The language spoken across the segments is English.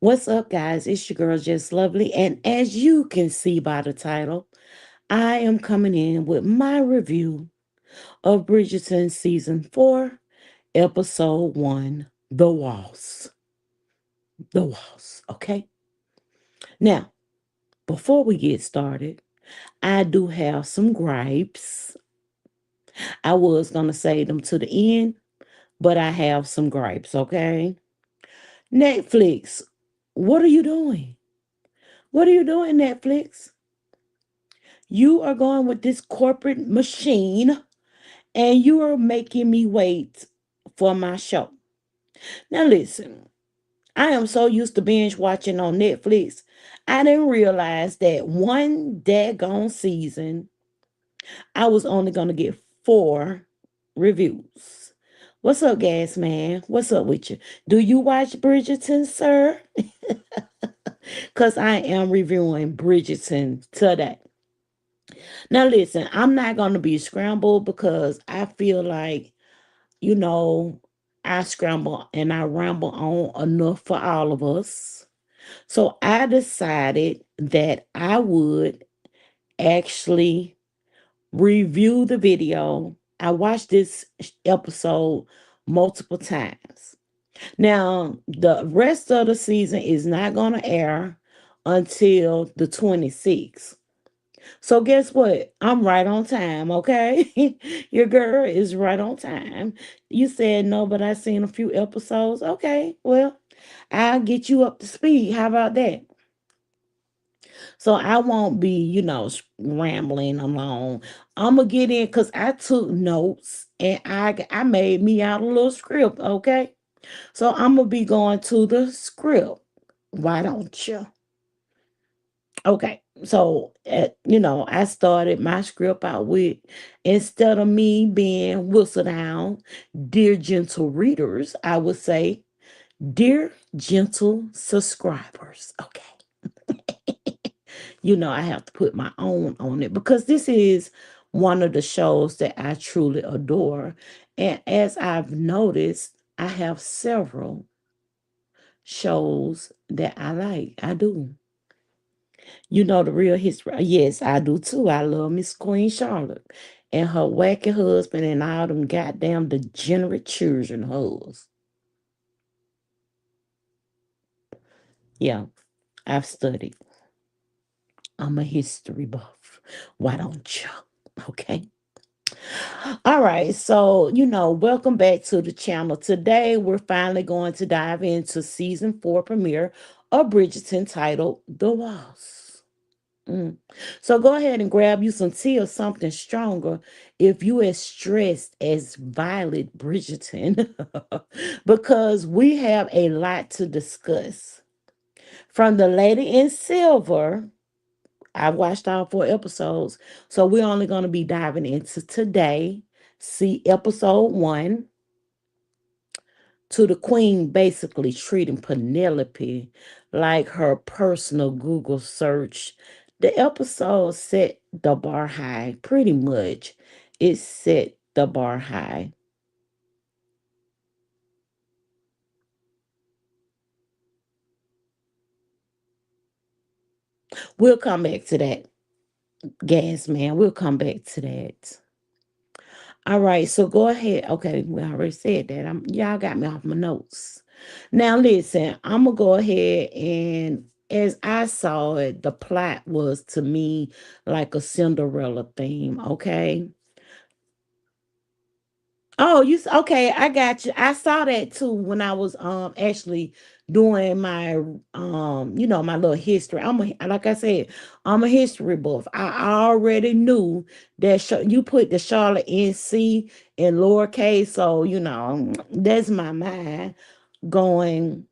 What's up, guys? It's your girl, Just Lovely. And as you can see by the title, I am coming in with my review of Bridgerton Season 4, Episode 1, The Waltz. The Waltz, okay? Now, before we get started, I do have some gripes. I was going to say them to the end, but I have some gripes, okay? Netflix, what are you doing? What are you doing, Netflix? You are going with this corporate machine and you are making me wait for my show. Now, listen, I am so used to binge watching on Netflix. I didn't realize that one daggone season, I was only going to get 4 reviews. What's up, gas man? What's up with you? Do you watch Bridgerton, sir? Because I am reviewing Bridgerton today. Now, listen, I'm not going to be scrambled because I feel like, you know, I scramble and I ramble on enough for all of us. So I decided that I would actually review the video. I watched this episode multiple times. Now, the rest of the season is not going to air until the 26th. So guess what? I'm right on time, okay? Your girl is right on time. You said no, but I seen a few episodes. Okay, well, I'll get you up to speed. How about that? So I won't be, rambling along. I'm gonna get in because I took notes and I made me out a little script, okay? So I'm gonna be going to the script. Why don't you? Okay, so I started my script out with, instead of me being whistled down, dear gentle readers, I would say, dear gentle subscribers. Okay, I have to put my own on it because this is one of the shows that I truly adore, and as I've noticed, I have several shows that I like. I do. You know the real history. Yes, I do too. I love Miss Queen Charlotte and her wacky husband and all them goddamn degenerate children of hers. Yeah, I've studied. I'm a history buff. Why don't you? Okay. All right. So, welcome back to the channel. Today, we're finally going to dive into season 4 premiere of Bridgerton titled The Waltz. Mm. So go ahead and grab you some tea or something stronger if you as stressed as Violet Bridgerton, because we have a lot to discuss. From the Lady in Silver, I watched all 4 episodes, so we're only going to be diving into today. See episode 1, to the Queen basically treating Penelope like her personal Google search. The episode set the bar high, pretty much. It set the bar high. We'll come back to that, gas man. We'll come back to that. All right, so go ahead. Okay, we already said that. Y'all got me off my notes. Now listen, I'm gonna go ahead and, as I saw it, the plot was to me like a Cinderella theme. Okay. Oh, okay, I got you. I saw that too when I was actually doing my my little history. Like I said, I'm a history buff. I already knew that you put the Charlotte NC in lowercase, so that's my mind going,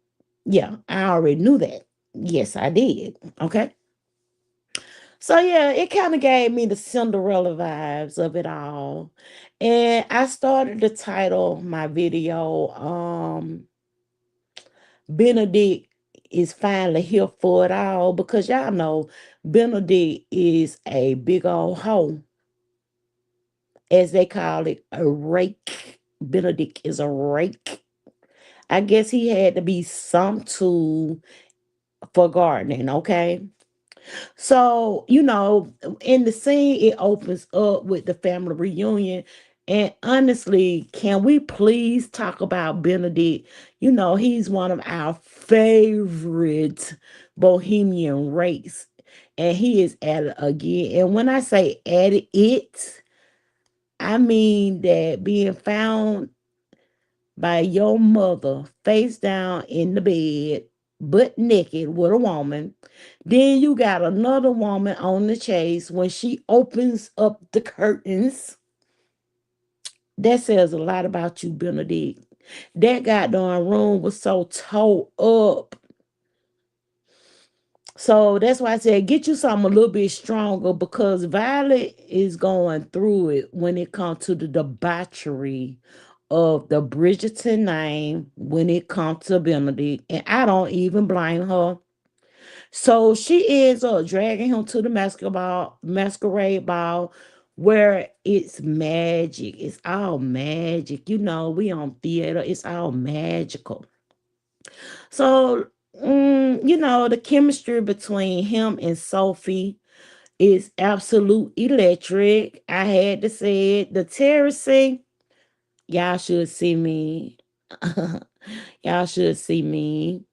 yeah, I already knew that. Yes, I did. Okay. So yeah, it kind of gave me the Cinderella vibes of it all. And I started to title my video, Benedict is finally here for it all, because y'all know Benedict is a big old hoe, as they call it, a rake. Benedict is a rake. I guess he had to be some tool for gardening, okay? So, in the scene, it opens up with the family reunion. And honestly, can we please talk about Benedict? He's one of our favorite bohemian race. And he is at it again. And when I say at it, I mean that being found by your mother face down in the bed, butt naked with a woman. Then you got another woman on the chase when she opens up the curtains. That says a lot about you, Benedict. That goddamn room was so tore up. So that's why I said get you something a little bit stronger because Violet is going through it when it comes to the debauchery of the Bridgerton name when it comes to Benedict. And I don't even blame her. So she ends up dragging him to the masquerade ball where it's magic. It's all magic. We on theater. It's all magical. So, the chemistry between him and Sophie is absolute electric. I had to say it. The terracing, y'all should see me. Y'all should see me.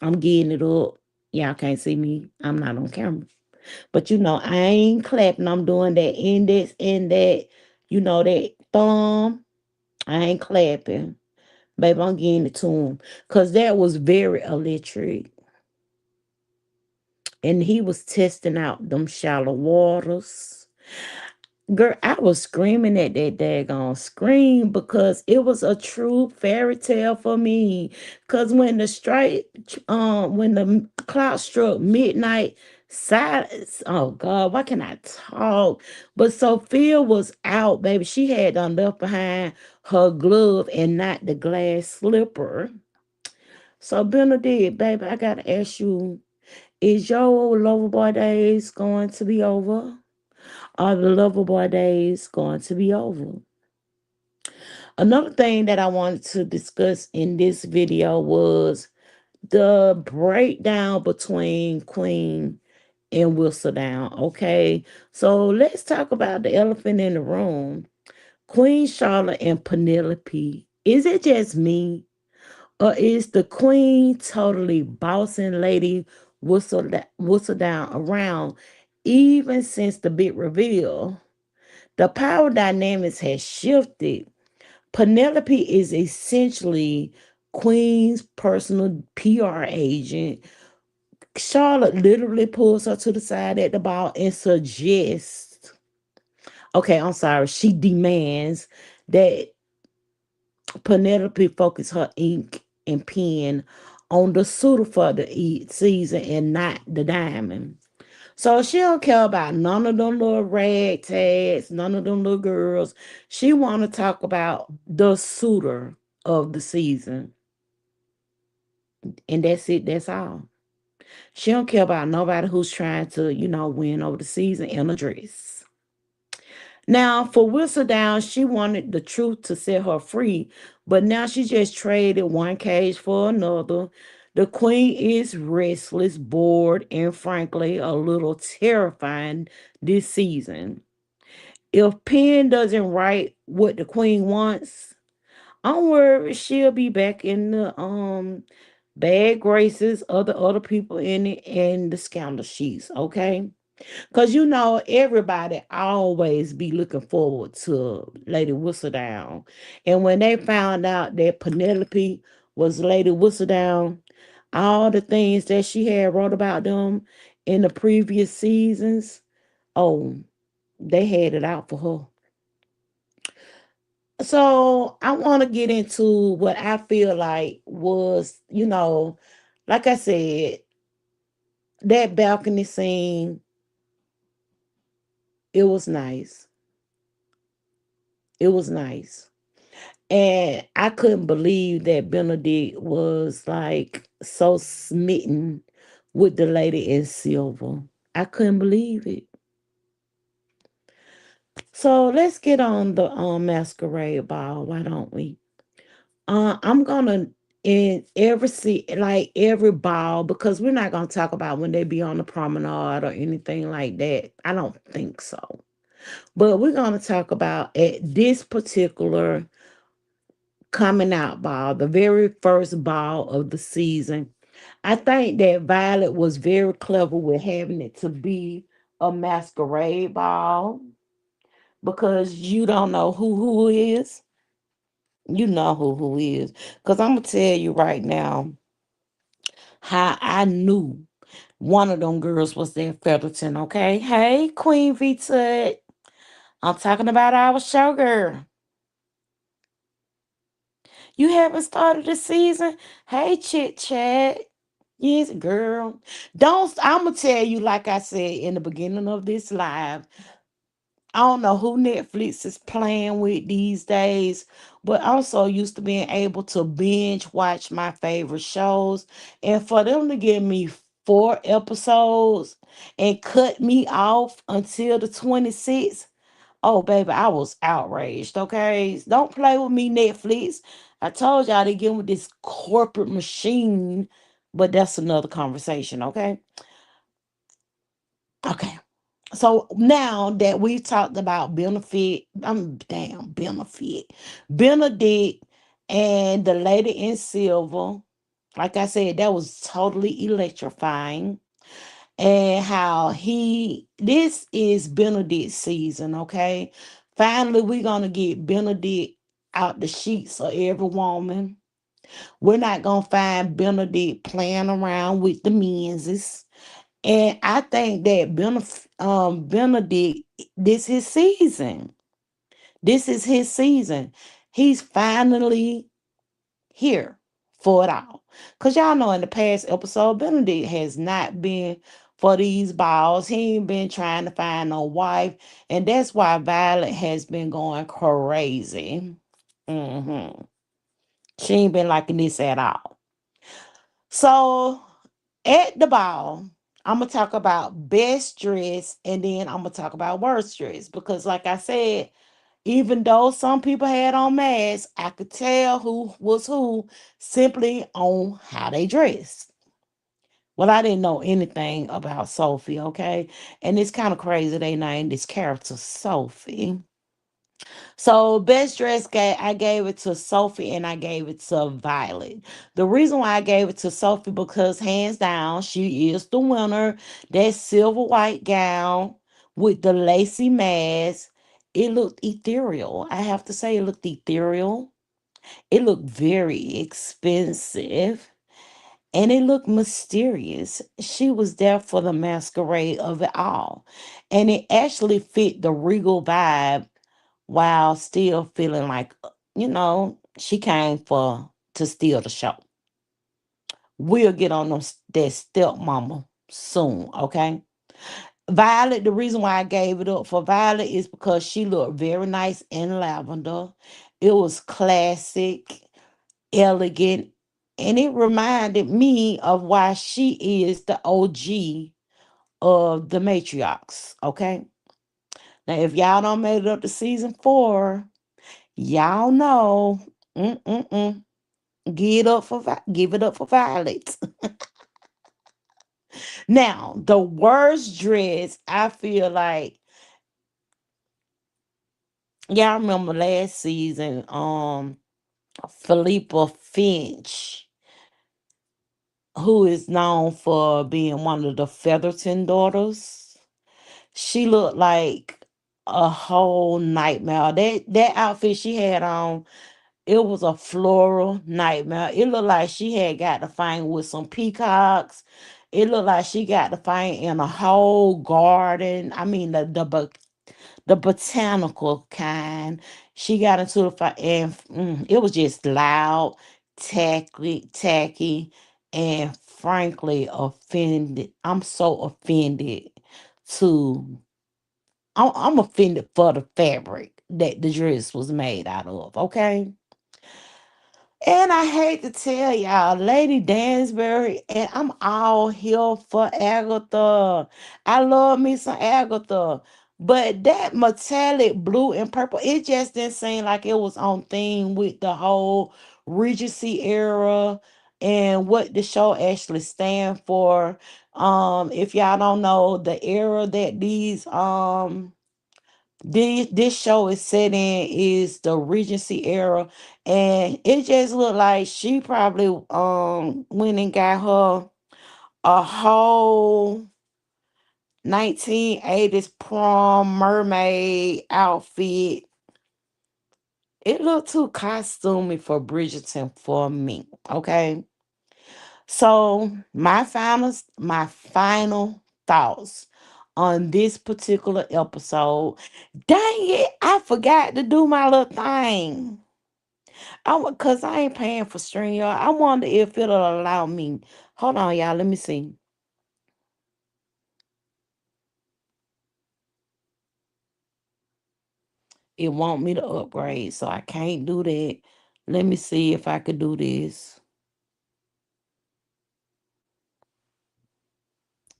I'm getting it up. Y'all can't see me. I'm not on camera. But I ain't clapping. I'm doing that index and that thumb. I ain't clapping. Baby, I'm getting it to him. Because that was very electric. And he was testing out them shallow waters. Girl, I was screaming at that daggone scream because it was a true fairy tale for me. Cause when the clock struck midnight, silence. Oh God, why can I talk? But Sophia was out, baby. She had done left behind her glove and not the glass slipper. So Benedict, baby, I gotta ask you, is your Loverboy days going to be over? Are the Loverboy days going to be over? Another thing that I wanted to discuss in this video was the breakdown between Queen and Whistledown. Okay, so let's talk about the elephant in the room. Queen Charlotte and Penelope. Is it just me? Or is the queen totally bossing Lady Whistledown around even since the big reveal? The power dynamics has shifted. Penelope is essentially Queen's personal PR agent. Charlotte literally pulls her to the side at the ball and suggests, okay, I'm sorry, she demands that Penelope focus her ink and pen on the suitor for the season and not the diamond. So she don't care about none of them little ragtags, none of them little girls. She want to talk about the suitor of the season, and that's it. That's all. She don't care about nobody who's trying to, win over the season in a dress. Now, for Whistledown, she wanted the truth to set her free, but now she just traded one cage for another. The queen is restless, bored, and frankly, a little terrifying this season. If Penn doesn't write what the queen wants, I'm worried she'll be back in the bad graces of the other people in it and the scandal sheets, okay? Cause everybody always be looking forward to Lady Whistledown. And when they found out that Penelope was Lady Whistledown, all the things that she had wrote about them in the previous seasons, oh, they had it out for her. So I want to get into what I feel like was, like I said, that balcony scene, it was nice. It was nice. And I couldn't believe that Benedict was like so smitten with the lady in silver. I couldn't believe it. So let's get on the masquerade ball, why don't we? I'm gonna in every like every ball, because we're not gonna talk about when they be on the promenade or anything like that. I don't think so. But we're gonna talk about at this particular coming out ball, the very first ball of the season. I think that Violet was very clever with having it to be a masquerade ball because you don't know who is. You know who is. Because I'm going to tell you right now how I knew one of them girls was there, Featherton, okay? Hey, Queen V Tut. I'm talking about our show girl. You haven't started the season? Hey, Chit Chat. Yes, girl. Don't, I'm going to tell you, like I said in the beginning of this live, I don't know who Netflix is playing with these days, but I'm so used to being able to binge watch my favorite shows. And for them to give me 4 episodes and cut me off until the 26th, oh, baby, I was outraged, okay? Don't play with me, Netflix. I told y'all they get with this corporate machine, but that's another conversation, okay? Okay. So now that we've talked about Benedict and the lady in silver, like I said, that was totally electrifying. And how this is Benedict's season, okay? Finally, we're gonna get Benedict out the sheets of every woman. We're not gonna find Benedict playing around with the menses. And I think that Benedict, this his season. This is his season. He's finally here for it all. Cause y'all know in the past episode, Benedict has not been for these balls. He ain't been trying to find no wife. And that's why Violet has been going crazy. hmm She ain't been liking this at all. So at the ball, I'm gonna talk about best dress and then I'm gonna talk about worst dress because, like I said, even though some people had on masks, I could tell who was who simply on how they dressed. Well, I didn't know anything about Sophie, okay? And it's kind of crazy they named this character Sophie. So best dress I gave it to Sophie and I gave it to Violet. The reason why I gave it to Sophie because hands down she is the winner. That silver white gown with the lacy mask, it looked ethereal. I have to say it looked ethereal. It looked very expensive. And it looked mysterious. She was there for the masquerade of it all. And it actually fit the regal vibe while still feeling like, she came for to steal the show. We'll get on that stepmama soon, okay? Violet, the reason why I gave it up for Violet is because she looked very nice in lavender. It was classic, elegant, and it reminded me of why she is the OG of the matriarchs, okay? Now, if y'all don't made it up to season 4, y'all know, mm-mm-mm, give it up for Violet. Now, the worst dress, I feel like y'all remember last season, Philippa Finch, who is known for being one of the Featherton daughters. She looked like a whole nightmare. That outfit she had on, it was a floral nightmare. It looked like she had got to fight with some peacocks. It looked like she got to fight in a whole garden. I mean, the botanical kind. She got into the fight, and it was just loud, tacky, and frankly offended. I'm so offended to. I'm offended for the fabric that the dress was made out of. Okay. And I hate to tell y'all, Lady Dansbury, and I'm all here for Agatha. I love me some Agatha. But that metallic blue and purple, it just didn't seem like it was on theme with the whole Regency era and what the show actually stand for. If y'all don't know the era that this show is set in is the Regency era, and it just looked like she probably went and got her a whole 1980s prom mermaid outfit. It looked too costumey for Bridgerton for me. Okay. So my final thoughts on this particular episode. Dang it, I forgot to do my little thing. Cause I ain't paying for stream, y'all. I wonder if it'll allow me. Hold on, y'all. Let me see. It want me to upgrade, so I can't do that. Let me see if I could do this.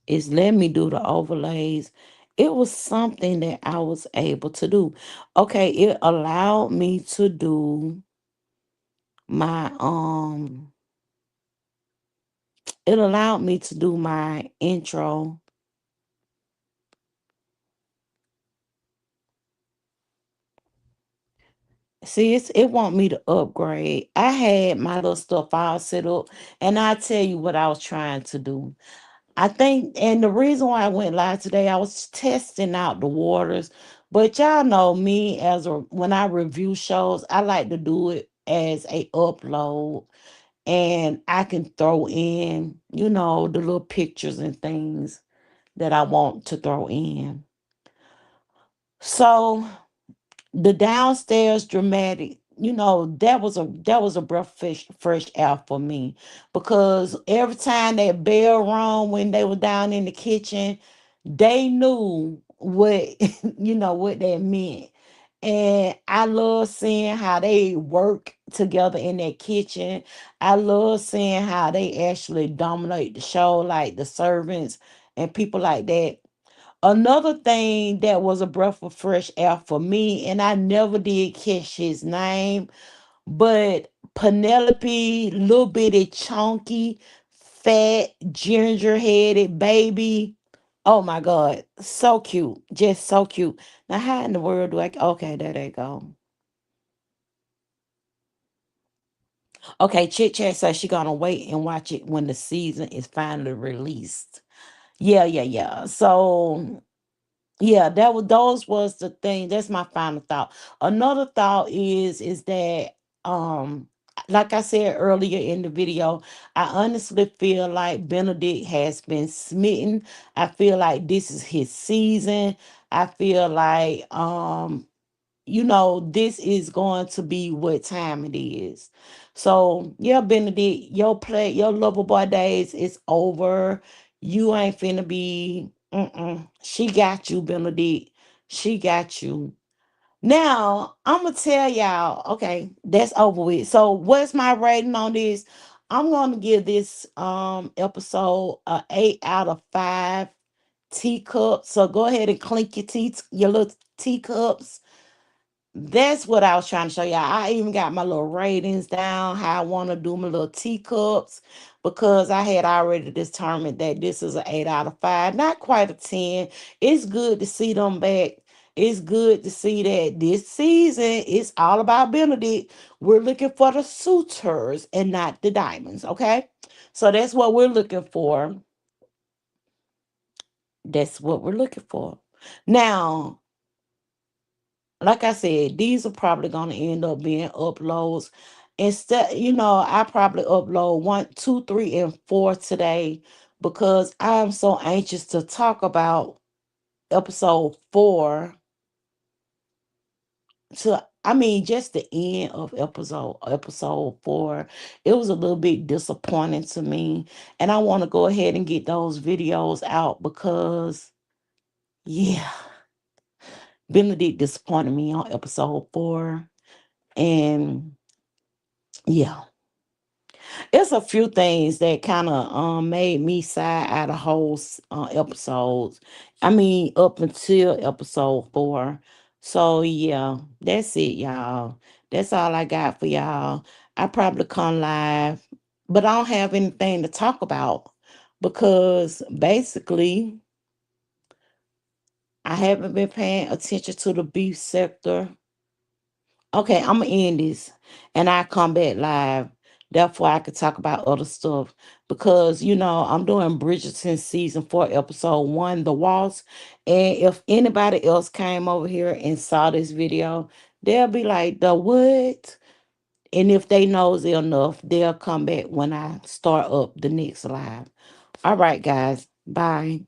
It's letting me do the overlays. It was something that I was able to do. Okay, my it allowed me to do my intro. See, it want me to upgrade. I had my little stuff all set up, and I tell you what I was trying to do. I think, and the reason why I went live today, I was testing out the waters. But y'all know me when I review shows, I like to do it as a upload, and I can throw in, the little pictures and things that I want to throw in. So the downstairs dramatic, that was a breath fresh air for me, because every time that bell rung when they were down in the kitchen, they knew what what that meant. And I love seeing how they work together in that kitchen. I love seeing how they actually dominate the show, like the servants and people like that. Another thing that was a breath of fresh air for me, and I never did catch his name, but Penelope, little bitty, chunky, fat, ginger headed baby. Oh my God, so cute, just so cute. Now, how in the world do I? Okay, there they go. Okay, Chit Chat says she gonna wait and watch it when the season is finally released. Yeah, yeah, yeah. So yeah, those was the thing. That's my final thought. Another thought is that um like I said earlier in the video, I honestly feel like Benedict has been smitten. I feel like this is his season. I feel like this is going to be what time it is. So yeah, Benedict, your lover boy days is over. You ain't finna be. She got you, Benedict. She got you. Now I'm gonna tell y'all. Okay, that's over with. So what's my rating on this? I'm gonna give this episode a 8 out of 5 teacups. So go ahead and clink your little teacups. That's what I was trying to show y'all. I even got my little ratings down, how I want to do my little teacups, because I had already determined that this is an 8 out of 5, not quite a 10. It's good to see them back. It's good to see that this season is all about Benedict. We're looking for the suitors and not the diamonds, okay? So that's what we're looking for. That's what we're looking for. Now, like I said, these are probably gonna end up being uploads. Instead, I probably upload 1, 2, 3, and 4 today, because I'm so anxious to talk about episode 4 just the end of episode 4. It was a little bit disappointing to me. And I want to go ahead and get those videos out because yeah, Benedict disappointed me on episode 4. And yeah, it's a few things that kind of made me sigh out of whole episodes. I mean, up until episode 4. So yeah, that's it, y'all. That's all I got for y'all. I probably come live, but I don't have anything to talk about because basically I haven't been paying attention to the beef sector. Okay, I'm gonna end this and I come back live. Therefore, I could talk about other stuff because I'm doing Bridgerton season 4, episode 1, the Waltz. And if anybody else came over here and saw this video, they'll be like, the what? And if they nosy enough, they'll come back when I start up the next live. All right, guys. Bye.